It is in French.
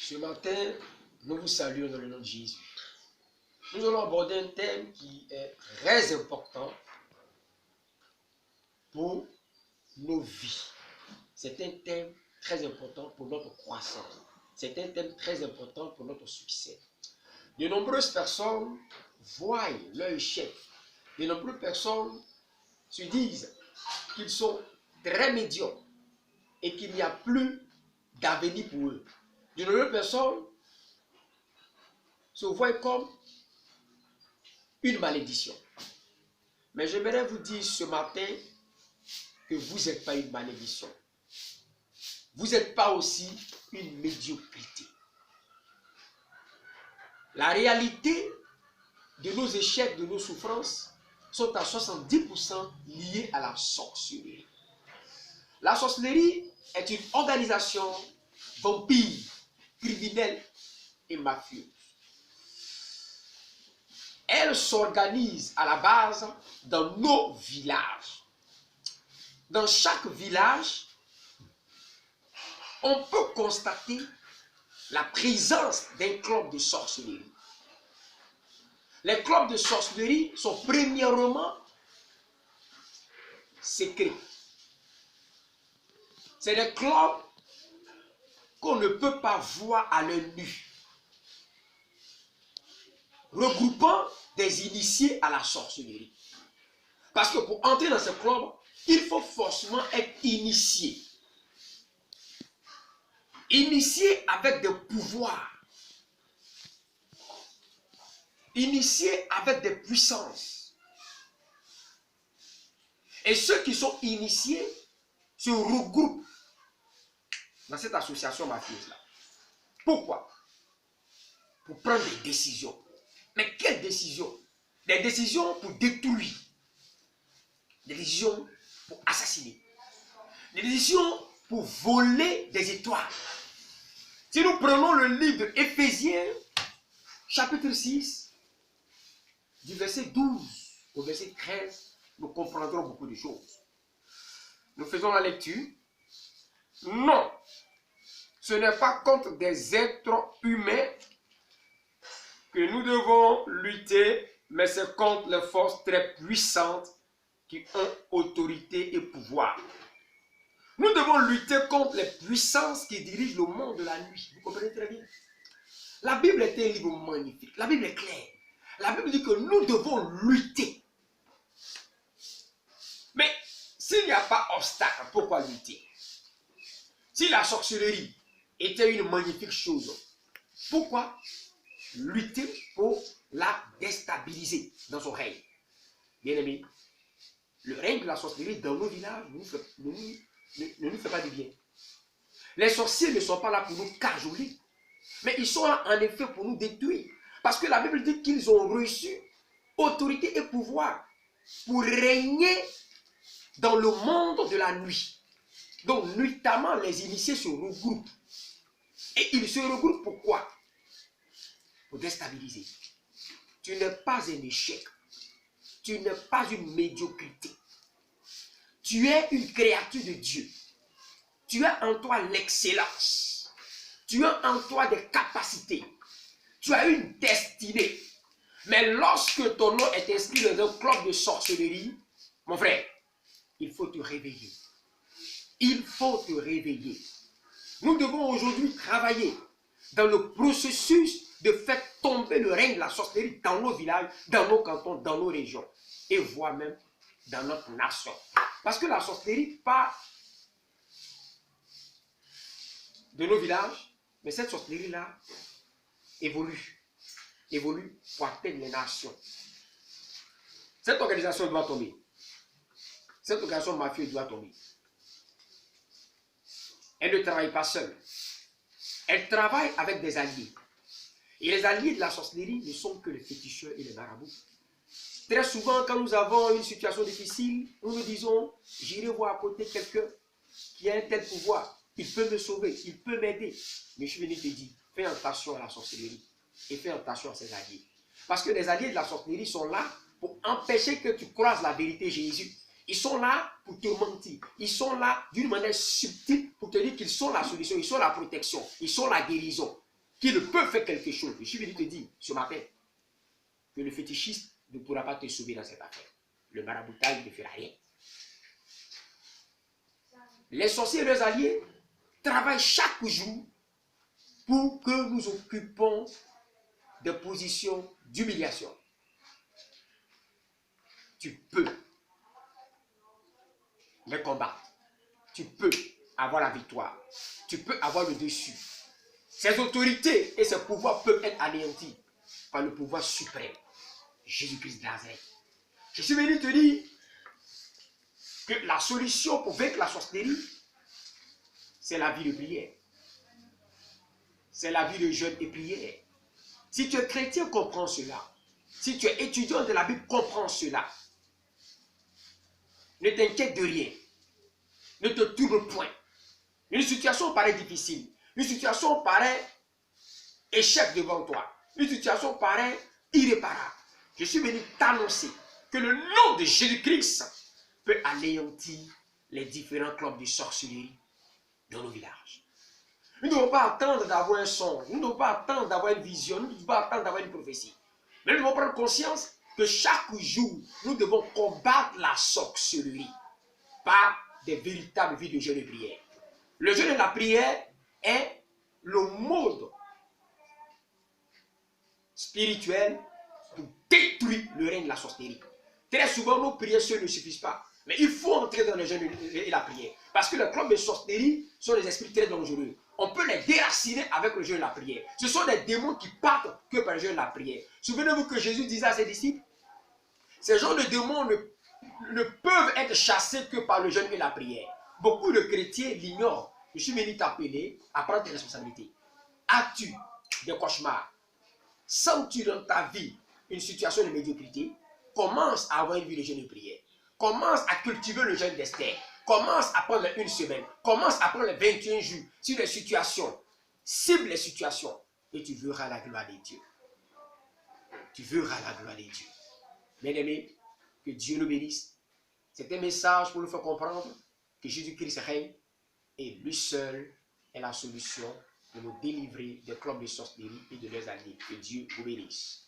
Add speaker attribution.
Speaker 1: Ce matin, nous vous saluons dans le nom de Jésus. Nous allons aborder un thème qui est très important pour nos vies. C'est un thème très important pour notre croissance. C'est un thème très important pour notre succès. De nombreuses personnes voient leur échec. De nombreuses personnes se disent qu'ils sont très médiocres et qu'il n'y a plus d'avenir pour eux. De nombreuses personnes se voient comme une malédiction. Mais j'aimerais vous dire ce matin que vous n'êtes pas une malédiction. Vous n'êtes pas aussi une médiocrité. La réalité de nos échecs, de nos souffrances, sont à 70% liées à la sorcellerie. La sorcellerie est une organisation vampire, criminelle et mafieuse. Elle s'organise à la base dans nos villages. Dans chaque village, on peut constater la présence d'un club de sorcellerie. Les clubs de sorcellerie sont premièrement secrets. C'est des clubs qu'on ne peut pas voir à l'œil nu, regroupant des initiés à la sorcellerie. Parce que pour entrer dans ce club, il faut forcément être initié. Initié avec des pouvoirs. Initié avec des puissances. Et ceux qui sont initiés se regroupent dans cette association mafieuse-là. Pourquoi? Pour prendre des décisions. Mais quelles décisions? Des décisions pour détruire. Des décisions pour assassiner. Des décisions pour voler des étoiles. Si nous prenons le livre d'Éphésiens, chapitre 6, du verset 12 au verset 13, nous comprendrons beaucoup de choses. Nous faisons la lecture. Non, ce n'est pas contre des êtres humains que nous devons lutter, mais c'est contre les forces très puissantes qui ont autorité et pouvoir. Nous devons lutter contre les puissances qui dirigent le monde de la nuit. Vous comprenez très bien? La Bible est un livre magnifique. La Bible est claire. La Bible dit que nous devons lutter. Mais s'il n'y a pas obstacle, pourquoi lutter? Si la sorcellerie était une magnifique chose, pourquoi lutter pour la déstabiliser dans son règne? Bien aimé, le règne de la sorcellerie dans nos villages ne nous fait pas du bien. Les sorciers ne sont pas là pour nous cajoler, mais ils sont là en effet pour nous détruire. Parce que la Bible dit qu'ils ont reçu autorité et pouvoir pour régner dans le monde de la nuit. Donc, nuitamment, les initiés se regroupent. Et ils se regroupent pourquoi? Pour déstabiliser. Tu n'es pas un échec. Tu n'es pas une médiocrité. Tu es une créature de Dieu. Tu as en toi l'excellence. Tu as en toi des capacités. Tu as une destinée. Mais lorsque ton nom est inscrit dans un club de sorcellerie, mon frère, il faut te réveiller. Il faut te réveiller. Nous devons aujourd'hui travailler dans le processus de faire tomber le règne de la sorcellerie dans nos villages, dans nos cantons, dans nos régions et voire même dans notre nation. Parce que la sorcellerie part de nos villages, mais cette sorcellerie-là évolue pour atteindre les nations. Cette organisation doit tomber. Cette organisation mafieuse doit tomber. Elle ne travaille pas seule. Elle travaille avec des alliés. Et les alliés de la sorcellerie ne sont que les féticheurs et les marabouts. Très souvent, quand nous avons une situation difficile, nous nous disons, j'irai voir à côté quelqu'un qui a un tel pouvoir. Il peut me sauver, il peut m'aider. Mais je suis venu te dire, fais attention à la sorcellerie et fais attention à ses alliés. Parce que les alliés de la sorcellerie sont là pour empêcher que tu croises la vérité Jésus. Ils sont là pour te mentir. Ils sont là d'une manière subtile pour te dire qu'ils sont la solution, ils sont la protection, ils sont la guérison. qui ne peut faire quelque chose. Je suis venu te dire ce matin que le fétichisme ne pourra pas te sauver dans cette affaire. Le maraboutage ne fera rien. Les sorciers et leurs alliés travaillent chaque jour pour que nous occupions des positions d'humiliation. Tu peux les combattre. Tu peux avoir la victoire. Tu peux avoir le dessus. Ces autorités et ces pouvoirs peuvent être anéantis par le pouvoir suprême, Jésus-Christ de Nazareth. Je suis venu te dire que la solution pour vaincre la sorcellerie, c'est la vie de prière. C'est la vie de jeûne et prière. Si tu es chrétien, comprends cela. Si tu es étudiant de la Bible, comprends cela. Ne t'inquiète de rien. Ne te tourne point. Une situation paraît difficile. Une situation paraît échec devant toi. Une situation paraît irréparable. Je suis venu t'annoncer que le nom de Jésus-Christ peut anéantir les différents clubs de sorcellerie dans nos villages. Nous ne devons pas attendre d'avoir un songe. Nous ne devons pas attendre d'avoir une vision. Nous ne devons pas attendre d'avoir une prophétie. Mais nous devons prendre conscience que chaque jour, nous devons combattre la sorcellerie par des véritables vies de jeûne et prière. Le jeûne et la prière est le mode spirituel pour détruire le règne de la sorcellerie. Très souvent, nos prières seules ne suffisent pas. Mais il faut entrer dans le jeûne et la prière. Parce que les clubs de sorcellerie sont des esprits très dangereux. On peut les déraciner avec le jeûne et la prière. Ce sont des démons qui partent que par le jeûne et la prière. Souvenez-vous que Jésus disait à ses disciples, ces genres de démons ne peuvent être chassés que par le jeûne et la prière. Beaucoup de chrétiens l'ignorent. Je suis venu t'appeler à prendre tes responsabilités. As-tu des cauchemars? Sens-tu dans ta vie une situation de médiocrité? Commence à avoir une vie de jeûne et prière. Commence à cultiver le jeûne d'Esther. Commence à prendre une semaine. Commence à prendre 21 jours sur les situations. Cible les situations et tu verras la gloire de Dieu. Tu verras la gloire de Dieu. Bien-aimés, que Dieu nous bénisse. C'est un message pour nous faire comprendre que Jésus-Christ règne et lui seul est la solution pour nous délivrer des clubs de sorcellerie et de leurs alliés. Que Dieu vous bénisse.